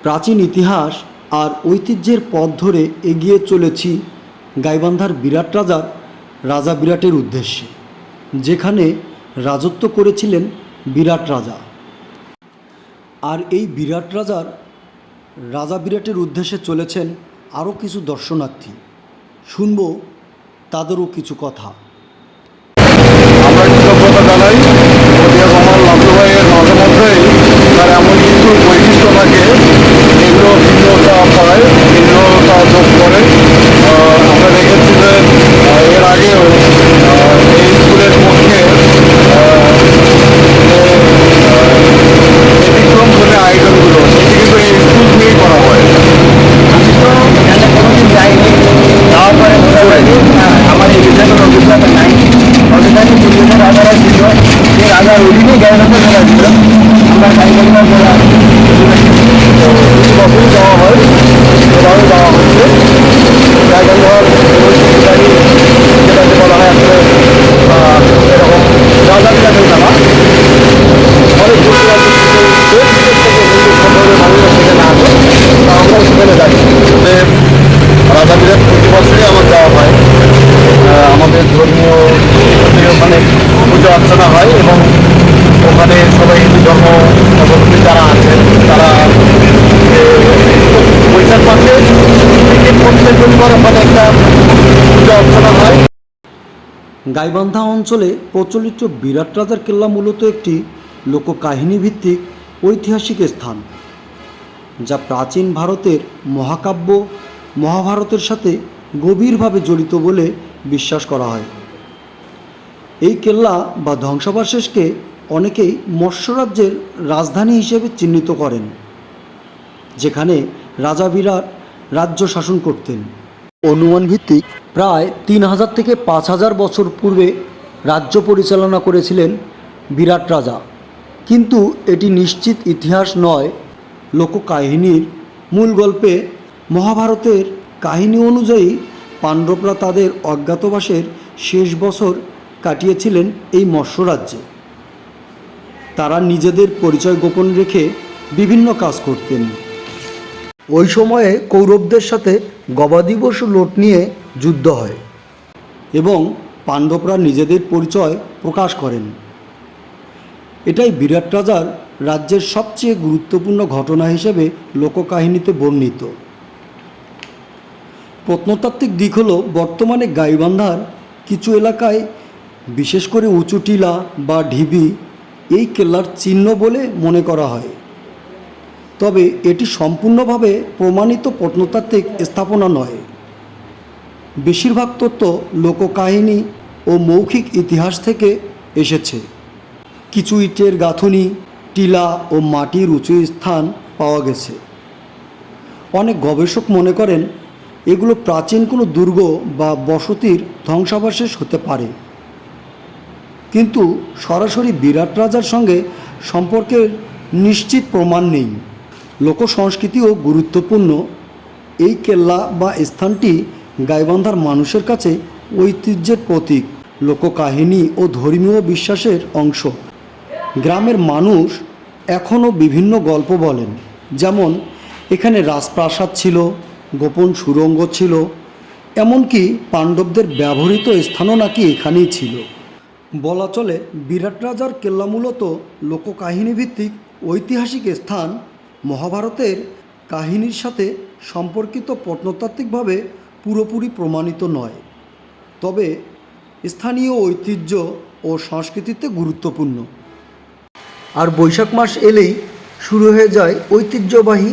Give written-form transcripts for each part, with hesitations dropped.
প্রাচীন ইতিহাস আর ঐতিহ্যের পথ ধরে এগিয়ে চলেছি গাইবান্ধার বিরাট রাজার রাজা বিরাটের উদ্দেশ্যে, যেখানে রাজত্ব করেছিলেন বিরাট রাজা। আর এই বিরাট রাজা বিরাটের উদ্দেশ্যে চলেছেন আরও কিছু দর্শনার্থী। শুনব তাদেরও কিছু কথা। আমরা কৃতজ্ঞতা জানাই নদিয়া কমাল লাভলু ভাইয়ের মাঝে মধ্যেই তার এমন কিছু বৈশিষ্ট্য থাকে যেগুলো ভিন্নতা পায়, ভিন্নতা যোগ করে। আমরা দেখেছি যে এর আগেও এই স্কুলের পক্ষে ব্যতিক্রম ধরে আয়োজনগুলো সেটি কিন্তু এই স্কুল নিয়েই করা হয়। আমি তো এখানে কোনোদিন যাইনি, যাওয়ার পরে বোঝা যায় আমার এই বিষয়গুলো অভিজ্ঞতা নাই। অভিজ্ঞতা পূর্বদের রাজারা ছিল, সেই রাজার অধীনে গাইবান্ধা জেলা ছিল। আমরা গাইবান্ধা জেলা বছরই যাওয়া হয়, এভাবে যাওয়া হচ্ছে। গাইবান্ধার ঐতিহ্যবাহী যেটাকে বলা হয় আসলে এরকম রাজা বিরাটের মেলা। অনেক দূর দূরান্ত থেকে দেশ বিদেশ থেকে হিন্দু সম্প্রদায়ের মানুষরা সেখানে আসে, তা আমরাও সেখানে যাই। রাজা বিরাট প্রতি বছরই আমার যাওয়া হয়। আমাদের ধর্মীয় ওখানে পুজো অর্চনা হয় এবং ওখানে সবাই হিন্দু ধর্মাবলম্বী যারা আছেন তারা বৈশাখ মাসে টিকিট করতে শনিবার ওখানে একটা পুজো অর্চনা হয়। গাইবান্ধা অঞ্চলে প্রচলিত বিরাট রাজার কেল্লা মূলত একটি লোককাহিনী ভিত্তিক ঐতিহাসিক স্থান, যা প্রাচীন ভারতের মহাকাব্য মহাভারতের সাথে গভীরভাবে জড়িত বলে বিশ্বাস করা হয়। এই কেল্লা বা ধ্বংসাবশেষকে অনেকেই মৎস্যরাজ্যের রাজধানী হিসেবে চিহ্নিত করেন, যেখানে রাজা বিরাট রাজ্য শাসন করতেন। অনুমান ভিত্তিক প্রায় 3000 থেকে 5000 বছর পূর্বে রাজ্য পরিচালনা করেছিলেন বিরাট রাজা, কিন্তু এটি নিশ্চিত ইতিহাস নয়। লোককাহিনীর মূল গল্পে মহাভারতের কাহিনী অনুযায়ী পাণ্ডবরা তাদের অজ্ঞাতবাসের শেষ বছর কাটিয়েছিলেন এই মৎস্যরাজ্যে। তারা নিজেদের পরিচয় গোপন রেখে বিভিন্ন কাজ করতেন। ওই সময়ে কৌরবদের সাথে গবাদি পশু লুট নিয়ে যুদ্ধ হয় এবং পাণ্ডবরা নিজেদের পরিচয় প্রকাশ করেন। এটাই বিরাট রাজার রাজ্যের সবচেয়ে গুরুত্বপূর্ণ ঘটনা হিসেবে লোককাহিনীতে বর্ণিত। প্রত্নতাত্ত্বিক দিক হল, বর্তমানে গাইবান্ধার কিছু এলাকায়, বিশেষ করে উঁচু টিলা বা ঢিবি, এই কেল্লার চিহ্ন বলে মনে করা হয়। তবে এটি সম্পূর্ণভাবে প্রমাণিত প্রত্নতাত্ত্বিক স্থাপনা নয়। বেশিরভাগ তথ্য লোককাহিনী ও মৌখিক ইতিহাস থেকে এসেছে। কিছু ইটের গাঁথুনি, টিলা ও মাটির উঁচু স্থান পাওয়া গেছে। অনেক গবেষক মনে করেন এগুলো প্রাচীন কোনো দুর্গ বা বসতির ধ্বংসাবশেষ হতে পারে, কিন্তু সরাসরি বিরাট রাজার সঙ্গে সম্পর্কের নিশ্চিত প্রমাণ নেই। লোক সংস্কৃতিও গুরুত্বপূর্ণ। এই কেল্লা বা স্থানটি গাইবান্ধার মানুষের কাছে ঐতিহ্যের প্রতীক, লোককাহিনী ও ধর্মীয় বিশ্বাসের অংশ। গ্রামের মানুষ এখনও বিভিন্ন গল্প বলেন, যেমন এখানে রাজপ্রাসাদ ছিল, গোপন সুড়ঙ্গ ছিল, এমনকি পাণ্ডবদের ব্যবহৃত স্থানও নাকি এখানেই ছিল। বলা চলে বিরাট রাজার কেল্লা মূলত লোককাহিনী ভিত্তিক ঐতিহাসিক স্থান। মহাভারতের কাহিনীর সাথে সম্পর্কিত প্রত্নতাত্ত্বিকভাবে পুরোপুরি প্রমাণিত নয়, তবে স্থানীয় ঐতিহ্য ও সংস্কৃতিতে গুরুত্বপূর্ণ। আর বৈশাখ মাস এলেই শুরু হয়ে যায় ঐতিহ্যবাহী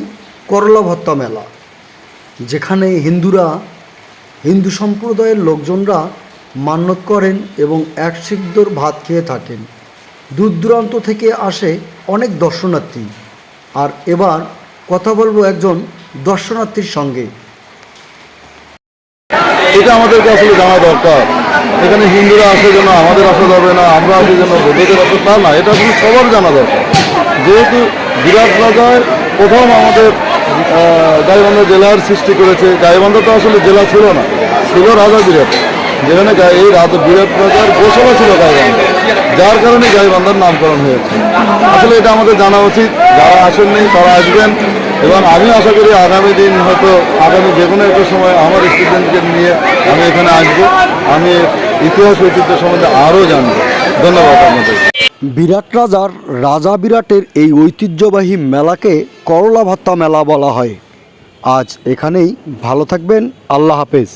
করলা ভর্তা মেলা, যেখানে হিন্দু সম্প্রদায়ের লোকজনরা মান্যত করেন এবং এক সিদ্ধর ভাত খেয়ে থাকেন। দূর দূরান্ত থেকে আসে অনেক দর্শনার্থী। আর এবার কথা বলবো একজন দর্শনার্থীর সঙ্গে। এটা আমাদেরকে আসলে জানা দরকার। এখানে হিন্দুরা আসে যেন আমাদের আসা যাবে না, আমরা আসি যেন বৌদ্ধদের আসে তা না, এটা আসলে সবার জানা দরকার। যেহেতু বিরাট রাজায় প্রথম আমাদের গাইবান্ধা জেলার সৃষ্টি করেছে। গাইবান্ধা তো আসলে জেলা ছিল না, ছিল রাজা বিরাট, যেখানে এই রাজা বিরাট রাজার গোসভা ছিল গাইবান্ধা, যার কারণে গাইবান্ধার নামকরণ হয়েছে। আসলে এটা আমাদের জানা উচিত। যারা আসেননি তারা আসবেন, এবং আমি আশা করি আগামী দিন হয়তো আগামী যে কোনো একটা সময় আমার স্টুডেন্টকে নিয়ে আমি এখানে আসবো, আমি ইতিহাস ঐতিহ্য সম্বন্ধে আরও জানবো। ধন্যবাদ আপনাদের। বিরাট রাজার রাজা বিরাটের এই ঐতিহ্যবাহী মেলাকে করলা ভাত্তা মেলা বলা হয়। আজ এখানেই, ভালো থাকবেন, আল্লাহ হাফেজ।